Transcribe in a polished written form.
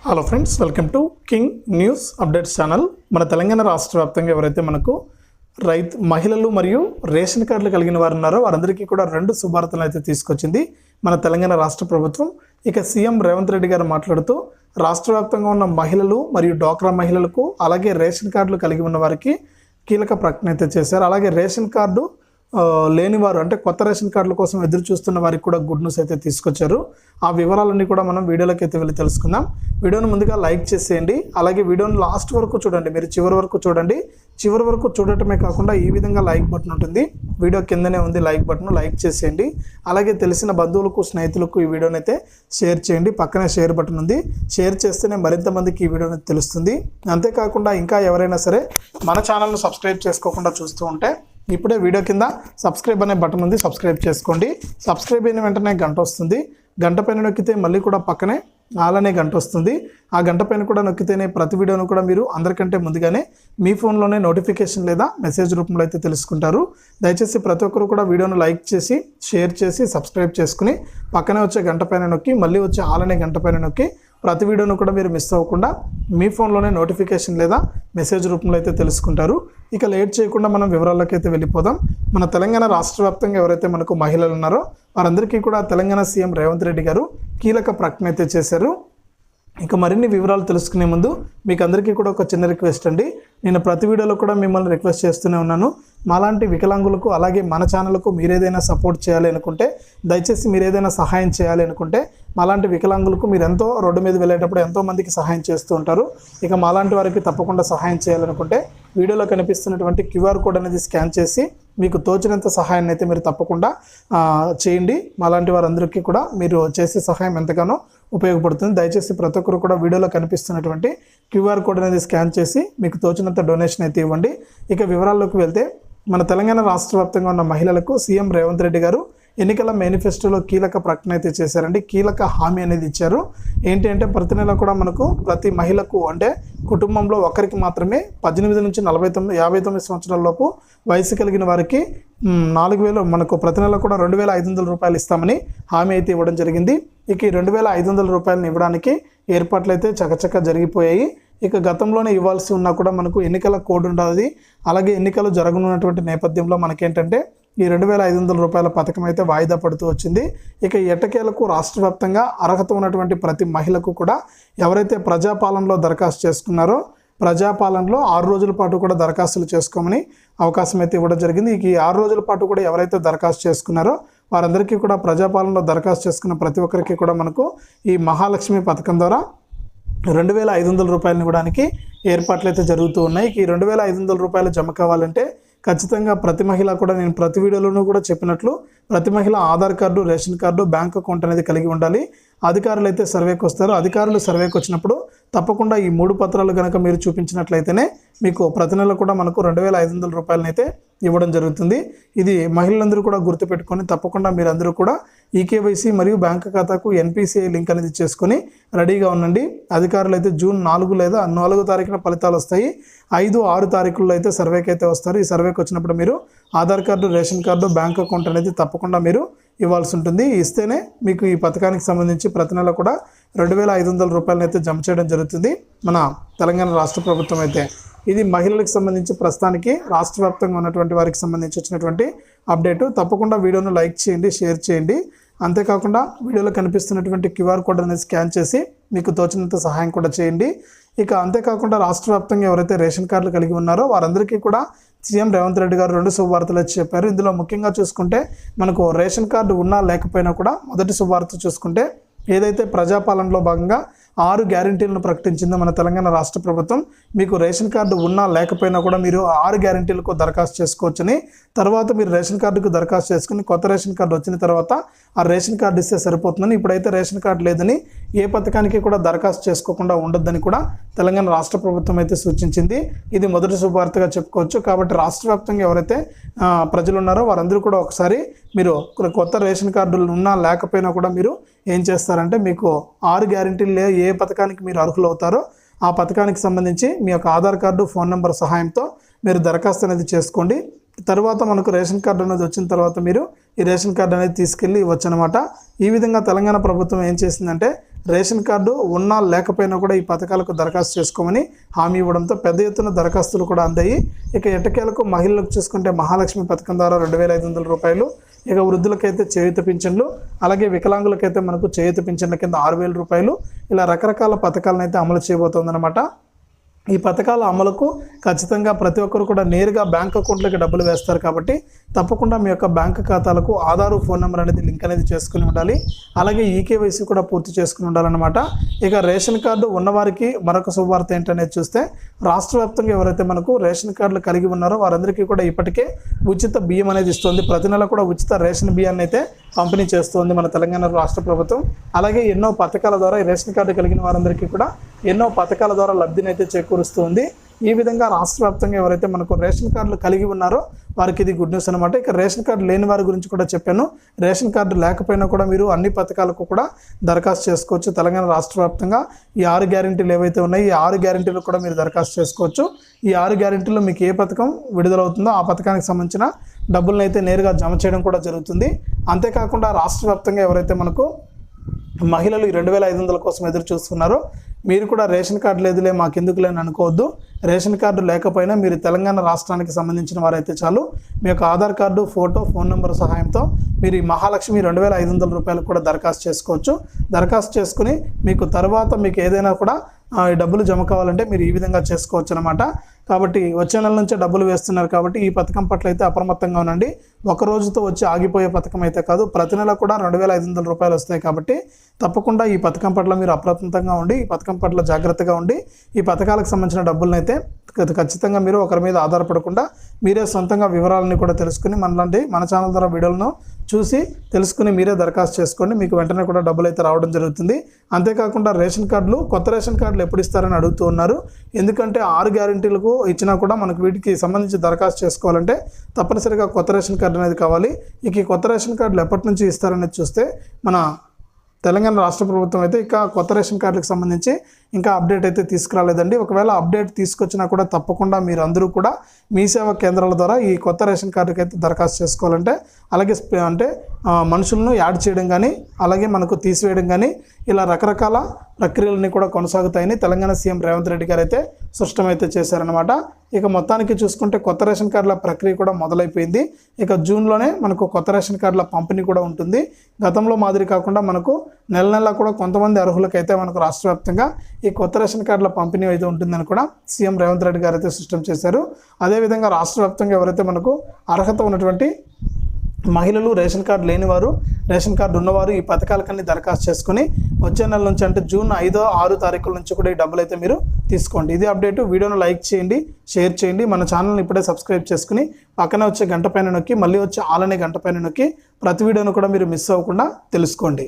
Hello friends, welcome to king news updates channel. మన తెలంగాణ రాష్ట్ర వ్యాప్తంగా ఎవరైతే మనకు మహిళలు మరియు రేషన్ కార్డులు కలిగిన వారు ఉన్నారో వారందరికీ కూడా రెండు శుభార్తలు అయితే తీసుకొచ్చింది మన తెలంగాణ రాష్ట్ర ప్రభుత్వం. ఇక సీఎం రేవంత్ రెడ్డి గారు మాట్లాడుతూ రాష్ట్ర వ్యాప్తంగా ఉన్న మహిళలు మరియు డ్వాక్రా మహిళలకు అలాగే రేషన్ కార్డులు కలిగి ఉన్న వారికి కీలక ప్రకటన అయితే చేశారు. అలాగే రేషన్ కార్డు లేని వారు అంటే కొత్త రేషన్ కార్డుల కోసం ఎదురు చూస్తున్న వారికి కూడా గుడ్ న్యూస్ అయితే తీసుకొచ్చారు. ఆ వివరాలన్నీ కూడా మనం వీడియోలోకి అయితే వెళ్ళి తెలుసుకుందాం. వీడియోను ముందుగా లైక్ చేసేయండి, అలాగే వీడియోను లాస్ట్ వరకు చూడండి. మీరు చివరి వరకు చూడండి. చివరి వరకు చూడటమే కాకుండా ఈ విధంగా లైక్ బటన్ ఉంటుంది, వీడియో కిందనే ఉంది లైక్ బటన్, లైక్ చేసేయండి. అలాగే తెలిసిన బంధువులకు స్నేహితులకు ఈ వీడియోని అయితే షేర్ చేయండి. పక్కనే షేర్ బటన్ ఉంది, షేర్ చేస్తేనే మరింత మందికి ఈ వీడియోని తెలుస్తుంది. అంతేకాకుండా ఇంకా ఎవరైనా సరే మన ఛానల్ను సబ్స్క్రైబ్ చేసుకోకుండా చూస్తూ ఉంటే ఇప్పుడే వీడియో కింద సబ్స్క్రైబ్ అనే బటన్ ఉంది, సబ్స్క్రైబ్ చేసుకోండి. సబ్స్క్రైబ్ అయిన వెంటనే గంట వస్తుంది, గంట పైన నొక్కితే మళ్ళీ కూడా పక్కనే ఆల్ అనే గంట వస్తుంది. ఆ గంట పైన కూడా నొక్కితేనే ప్రతి వీడియోను కూడా మీరు అందరికంటే ముందుగానే మీ ఫోన్లోనే నోటిఫికేషన్ లేదా మెసేజ్ రూపంలో అయితే తెలుసుకుంటారు. దయచేసి ప్రతి ఒక్కరు కూడా వీడియోను లైక్ చేసి షేర్ చేసి సబ్స్క్రైబ్ చేసుకుని పక్కనే వచ్చే గంట పైన నొక్కి మళ్ళీ వచ్చే ఆల్ అనే గంట పైన నొక్కి ప్రతి వీడియోను కూడా మీరు మిస్ అవ్వకుండా మీ ఫోన్లోనే నోటిఫికేషన్ లేదా మెసేజ్ రూపంలో అయితే తెలుసుకుంటారు. ఇక లేట్ చేయకుండా మనం వివరాల్లోకి అయితే వెళ్ళిపోదాం. మన తెలంగాణ రాష్ట్ర వ్యాప్తంగా ఎవరైతే మనకు మహిళలు ఉన్నారో వారందరికీ కూడా తెలంగాణ సీఎం రేవంత్ రెడ్డి గారు కీలక ప్రకటన అయితే చేశారు. ఇక మరిన్ని వివరాలు తెలుసుకునే ముందు మీకు అందరికీ కూడా ఒక చిన్న రిక్వెస్ట్ అండి. నేను ప్రతి వీడియోలో కూడా మిమ్మల్ని రిక్వెస్ట్ చేస్తూనే ఉన్నాను, మాలాంటి వికలాంగులకు అలాగే మన ఛానల్కు మీరేదైనా సపోర్ట్ చేయాలి అనుకుంటే, దయచేసి మీరేదైనా సహాయం చేయాలి అనుకుంటే మాలాంటి వికలాంగులకు మీరు ఎంతో రోడ్డు మీద వెళ్ళేటప్పుడు ఎంతో మందికి సహాయం చేస్తూ ఉంటారు. ఇక మాలాంటి వారికి తప్పకుండా సహాయం చేయాలనుకుంటే వీడియోలో కనిపిస్తున్నటువంటి క్యూఆర్ కోడ్ అనేది స్కాన్ చేసి మీకు తోచినంత సహాయాన్ని అయితే మీరు తప్పకుండా చేయండి. మాలాంటి వారందరికీ కూడా మీరు చేసే సహాయం ఎంతగానో ఉపయోగపడుతుంది. దయచేసి ప్రతి ఒక్కరు కూడా వీడియోలో కనిపిస్తున్నటువంటి క్యూఆర్ కోడ్ అనేది స్కాన్ చేసి మీకు తోచినంత డొనేషన్ అయితే ఇవ్వండి. ఇక వివరాల్లోకి వెళ్తే మన తెలంగాణ రాష్ట్ర వ్యాప్తంగా ఉన్న మహిళలకు సీఎం రేవంత్ రెడ్డి గారు ఎన్నికల మేనిఫెస్టోలో కీలక ప్రకటన అయితే చేశారండి. కీలక హామీ అనేది ఇచ్చారు. ఏంటి అంటే ప్రతి నెల కూడా మనకు ప్రతి మహిళకు అంటే కుటుంబంలో ఒకరికి మాత్రమే 18 నుంచి 59 సంవత్సరాల లోపు వయసు కలిగిన వారికి 4,000 మనకు ప్రతి నెల కూడా 2,500 రూపాయలు ఇస్తామని హామీ అయితే ఇవ్వడం జరిగింది. ఇక ఈ 2,500 రూపాయలను ఇవ్వడానికి ఏర్పాట్లు అయితే చకచక జరిగిపోయాయి. ఇక గతంలోనే ఇవ్వాల్సి ఉన్నా కూడా మనకు ఎన్నికల కోడ్ ఉండదు. అలాగే ఎన్నికలు జరగనున్నటువంటి నేపథ్యంలో మనకేంటంటే ఈ 2,500 రూపాయల పథకం అయితే వాయిదా పడుతూ వచ్చింది. ఇక ఎట్టకేలకు రాష్ట్ర వ్యాప్తంగా అర్హత ఉన్నటువంటి ప్రతి మహిళకు కూడా ఎవరైతే ప్రజాపాలనలో దరఖాస్తు చేసుకున్నారో ప్రజాపాలనలో 6 రోజుల పాటు కూడా దరఖాస్తులు చేసుకోమని అవకాశం అయితే ఇవ్వడం జరిగింది. ఇక ఈ 6 రోజుల పాటు కూడా ఎవరైతే దరఖాస్తు చేసుకున్నారో వారందరికీ కూడా ప్రజాపాలనలో దరఖాస్తు చేసుకున్న ప్రతి ఒక్కరికి కూడా మనకు ఈ మహాలక్ష్మి పథకం ద్వారా 2,500 రూపాయలను ఇవ్వడానికి ఏర్పాట్లు అయితే జరుగుతూ ఉన్నాయి. ఈ 2,500 రూపాయలు జమ కావాలంటే ఖచ్చితంగా ప్రతి మహిళ కూడా నేను ప్రతి వీడియోలోనూ కూడా చెప్పినట్లు ప్రతి మహిళ Aadhaar card, ration card, bank account అనేది కలిగి ఉండాలి. అధికారులు అయితే సర్వేకి వస్తారు. అధికారులు సర్వేకి వచ్చినప్పుడు తప్పకుండా ఈ 3 పత్రాలు కనుక మీరు చూపించినట్లయితేనే మీకు ప్రతి నెల కూడా మనకు 2,500 రూపాయలను అయితే ఇవ్వడం జరుగుతుంది. ఇది మహిళలందరూ కూడా గుర్తుపెట్టుకొని తప్పకుండా మీరందరూ కూడా ఈకేవైసీ మరియు బ్యాంక్ ఖాతాకు ఎన్పిసిఐ లింక్ అనేది చేసుకొని రెడీగా ఉండండి. అధికారులు అయితే జూన్ 4 లేదా 4 తారీఖున ఫలితాలు వస్తాయి. 5, 6 తారీఖుల్లో అయితే సర్వేకి అయితే వస్తారు. ఈ సర్వేకి వచ్చినప్పుడు మీరు Aadhaar card, ration card, bank account అనేది తప్పకుండా మీరు ఇవ్వాల్సి ఉంటుంది. ఇస్తేనే మీకు ఈ పథకానికి సంబంధించి ప్రతి నెల కూడా 2,500 రూపాయలను అయితే జమ చేయడం జరుగుతుంది మన తెలంగాణ రాష్ట్ర ప్రభుత్వం అయితే. ఇది మహిళలకు సంబంధించి ప్రస్తుతానికి రాష్ట్ర వ్యాప్తంగా ఉన్నటువంటి వారికి సంబంధించి వచ్చినటువంటి అప్డేటు. తప్పకుండా వీడియోను లైక్ చేయండి, షేర్ చేయండి. అంతేకాకుండా వీడియోలో కనిపిస్తున్నటువంటి క్యూఆర్ కోడ్ అనేది స్కాన్ చేసి మీకు తోచినంత సహాయం కూడా చేయండి. ఇక అంతేకాకుండా రాష్ట్ర వ్యాప్తంగా ఎవరైతే రేషన్ కార్డులు కలిగి ఉన్నారో వారందరికీ కూడా సీఎం రేవంత్ రెడ్డి గారు 2 శుభవార్తలు వచ్చి చెప్పారు. ఇందులో ముఖ్యంగా చూసుకుంటే మనకు రేషన్ కార్డు ఉన్నా లేకపోయినా కూడా మొదటి శుభవార్త చూసుకుంటే ఏదైతే ప్రజాపాలనలో భాగంగా 6 గ్యారెంటీలను ప్రకటించిందో మన తెలంగాణ రాష్ట్ర ప్రభుత్వం, మీకు రేషన్ కార్డు ఉన్నా లేకపోయినా కూడా మీరు 6 గ్యారెంటీలకు దరఖాస్తు చేసుకోవచ్చని, తర్వాత మీరు రేషన్ కార్డుకు దరఖాస్తు చేసుకుని కొత్త రేషన్ కార్డు వచ్చిన తర్వాత ఆ రేషన్ కార్డు ఇస్తే సరిపోతుందని, ఇప్పుడైతే రేషన్ కార్డు లేదని ఏ పథకానికి కూడా దరఖాస్తు చేసుకోకుండా ఉండొద్దని కూడా తెలంగాణ రాష్ట్ర ప్రభుత్వం అయితే సూచించింది. ఇది మొదటి శుభవార్తగా చెప్పుకోవచ్చు. కాబట్టి రాష్ట్ర వ్యాప్తంగా ఎవరైతే ప్రజలు ఉన్నారో వారందరూ కూడా ఒకసారి మీరు కొత్త రేషన్ కార్డులు ఉన్నా లేకపోయినా కూడా మీరు ఏం చేస్తారంటే మీకు 6 గ్యారెంటీలు ఏ పథకానికి మీరు అర్హులు అవుతారో ఆ పథకానికి సంబంధించి మీ యొక్క ఆధార్ కార్డు, ఫోన్ నెంబర్ సహాయంతో మీరు దరఖాస్తు అనేది చేసుకోండి. తర్వాత మనకు రేషన్ కార్డు అనేది వచ్చిన తర్వాత మీరు ఈ రేషన్ కార్డు అనేది తీసుకెళ్ళి ఇవ్వచ్చు అనమాట. ఈ విధంగా తెలంగాణ ప్రభుత్వం ఏం చేసిందంటే రేషన్ కార్డు ఉన్నా లేకపోయినా కూడా ఈ పథకాలకు దరఖాస్తు చేసుకోమని హామీ ఇవ్వడంతో పెద్ద ఎత్తున దరఖాస్తులు కూడా అందాయి. ఇక ఎట్టకేలకు మహిళలకు చూసుకుంటే మహాలక్ష్మి పథకం ద్వారా 2,500 రూపాయలు, ఇక వృద్ధులకైతే చేయూత పింఛన్లు, అలాగే వికలాంగులకైతే మనకు చేయూత పింఛన్ల కింద 6,000 రూపాయలు, ఇలా రకరకాల పథకాలను అయితే అమలు చేయబోతోందన్నమాట. ఈ పథకాల అమలుకు ఖచ్చితంగా ప్రతి ఒక్కరు కూడా నేరుగా బ్యాంక్ అకౌంట్లోకి డబ్బులు వేస్తారు కాబట్టి తప్పకుండా మీ యొక్క బ్యాంక్ ఖాతాలకు ఆధార్ ఫోన్ నెంబర్ అనేది లింక్ అనేది చేసుకుని ఉండాలి. అలాగే ఈకేవైసీ కూడా పూర్తి చేసుకుని ఉండాలన్నమాట. ఇక రేషన్ కార్డు ఉన్నవారికి మరొక శుభవార్త ఏంటనేది చూస్తే రాష్ట్ర వ్యాప్తంగా ఎవరైతే మనకు రేషన్ కార్డులు కలిగి ఉన్నారో వారందరికీ కూడా ఇప్పటికే ఉచిత బియ్యం అనేది ఇస్తుంది. ప్రతి నెల కూడా ఉచిత రేషన్ బియ్యాన్ని అయితే పంపిణీ చేస్తుంది మన తెలంగాణ రాష్ట్ర ప్రభుత్వం. అలాగే ఎన్నో పథకాల ద్వారా ఈ రేషన్ కార్డు కలిగిన వారందరికీ కూడా ఎన్నో పథకాల ద్వారా లబ్ధిని అయితే చేకూరుస్తుంది. ఈ విధంగా రాష్ట్ర వ్యాప్తంగా ఎవరైతే మనకు రేషన్ కార్డులు కలిగి ఉన్నారో వారికి ఇది గుడ్ న్యూస్ అనమాట. ఇక రేషన్ కార్డు లేని వారి గురించి కూడా చెప్పాను. రేషన్ కార్డు లేకపోయినా కూడా మీరు అన్ని పథకాలకు కూడా దరఖాస్తు చేసుకోవచ్చు. తెలంగాణ రాష్ట్ర వ్యాప్తంగా ఈ 6 గ్యారెంటీలు ఏవైతే ఉన్నాయో ఈ 6 గ్యారెంటీలు కూడా మీరు దరఖాస్తు చేసుకోవచ్చు. ఈ 6 గ్యారెంటీల్లో మీకు ఏ పథకం విడుదలవుతుందో ఆ పథకానికి సంబంధించిన డబ్బులను అయితే నేరుగా జమ చేయడం కూడా జరుగుతుంది. అంతేకాకుండా రాష్ట్ర వ్యాప్తంగా ఎవరైతే మనకు మహిళలు 2,500 కోసం ఎదురు చూస్తున్నారో మీరు కూడా రేషన్ కార్డు లేదులే మాకెందుకులే అని అనుకోవద్దు. రేషన్ కార్డు లేకపోయినా మీరు తెలంగాణ రాష్ట్రానికి సంబంధించిన వారైతే చాలు మీ యొక్క Aadhaar card, photo, phone number సహాయంతో మీరు ఈ మహాలక్ష్మి 2,500 రూపాయలు కూడా దరఖాస్తు చేసుకోవచ్చు. దరఖాస్తు చేసుకుని మీకు తర్వాత మీకు ఏదైనా కూడా డబ్బులు జమ కావాలంటే మీరు ఈ విధంగా చేసుకోవచ్చు అనమాట. కాబట్టి వచ్చే నెల నుంచే డబ్బులు వేస్తున్నారు కాబట్టి ఈ పథకం పట్ల అయితే అప్రమత్తంగా ఉండండి. ఒక రోజుతో వచ్చి ఆగిపోయే పథకం అయితే కాదు. ప్రతి నెల కూడా 2,500 రూపాయలు వస్తాయి కాబట్టి తప్పకుండా ఈ పథకం పట్ల మీరు అప్రమత్తంగా ఉండి ఈ పథకం పట్ల జాగ్రత్తగా ఉండి ఈ పథకాలకు సంబంధించిన డబ్బులను అయితే ఖచ్చితంగా మీరు ఒకరి మీద ఆధారపడకుండా మీరే సొంతంగా వివరాలని కూడా తెలుసుకుని మన ఛానల్ ద్వారా వీడియోలను చూసి తెలుసుకుని మీరే దరఖాస్తు చేసుకోండి. మీకు వెంటనే కూడా డబ్బులు అయితే రావడం జరుగుతుంది. అంతేకాకుండా రేషన్ కార్డులు, కొత్త రేషన్ కార్డులు ఎప్పుడు ఇస్తారని అడుగుతూ ఉన్నారు. ఎందుకంటే 6 గ్యారెంటీలకు ఇచ్చినా కూడా మనకు వీటికి సంబంధించి దరఖాస్తు చేసుకోవాలంటే తప్పనిసరిగా కొత్త రేషన్ కార్డు అనేది కావాలి. ఇక ఈ కొత్త రేషన్ కార్డులు ఎప్పటి నుంచి ఇస్తారనేది చూస్తే మన తెలంగాణ రాష్ట్ర ప్రభుత్వం అయితే ఇక కొత్త రేషన్ కార్డులకు సంబంధించి ఇంకా అప్డేట్ అయితే తీసుకురాలేదండి. ఒకవేళ అప్డేట్ తీసుకొచ్చినా కూడా తప్పకుండా మీరు అందరూ కూడా మీ సేవా కేంద్రాల ద్వారా ఈ కొత్త రేషన్ కార్డుకి అయితే దరఖాస్తు చేసుకోవాలంటే అలాగే అంటే మనుషులను యాడ్ చేయడం కానీ అలాగే మనకు తీసివేయడం కానీ ఇలా రకరకాల ప్రక్రియలన్నీ కూడా కొనసాగుతాయని తెలంగాణ సీఎం రేవంత్ రెడ్డి గారు అయితే స్పష్టమైతే చేశారనమాట. ఇక మొత్తానికి చూసుకుంటే కొత్త రేషన్ కార్డుల ప్రక్రియ కూడా మొదలైపోయింది. ఇక జూన్లోనే మనకు కొత్త రేషన్ కార్డుల పంపిణీ కూడా ఉంటుంది. గతంలో మాదిరి కాకుండా మనకు నెల నెల కూడా కొంతమంది అర్హులకైతే మనకు రాష్ట్ర వ్యాప్తంగా ఈ కొత్త రేషన్ కార్డుల పంపిణీ అయితే ఉంటుందని కూడా సీఎం రేవంత్ రెడ్డి గారు అయితే స్పష్టం చేశారు. అదేవిధంగా రాష్ట్ర వ్యాప్తంగా ఎవరైతే మనకు అర్హత ఉన్నటువంటి మహిళలు, రేషన్ కార్డు లేనివారు, రేషన్ కార్డు ఉన్నవారు ఈ పథకాలకన్నీ దరఖాస్తు చేసుకుని వచ్చే నెల నుంచి అంటే జూన్ 5, 6 తారీఖుల నుంచి కూడా ఈ డబ్బులు అయితే మీరు తీసుకోండి. ఇది అప్డేట్. వీడియోను లైక్ చేయండి, షేర్ చేయండి. మన ఛానల్ని ఇప్పుడే సబ్స్క్రైబ్ చేసుకుని పక్కనే వచ్చే గంట పైన నొక్కి మళ్ళీ వచ్చే ఆల్ అనే గంట పైన నొక్కి ప్రతి వీడియోను కూడా మీరు మిస్ అవ్వకుండా తెలుసుకోండి.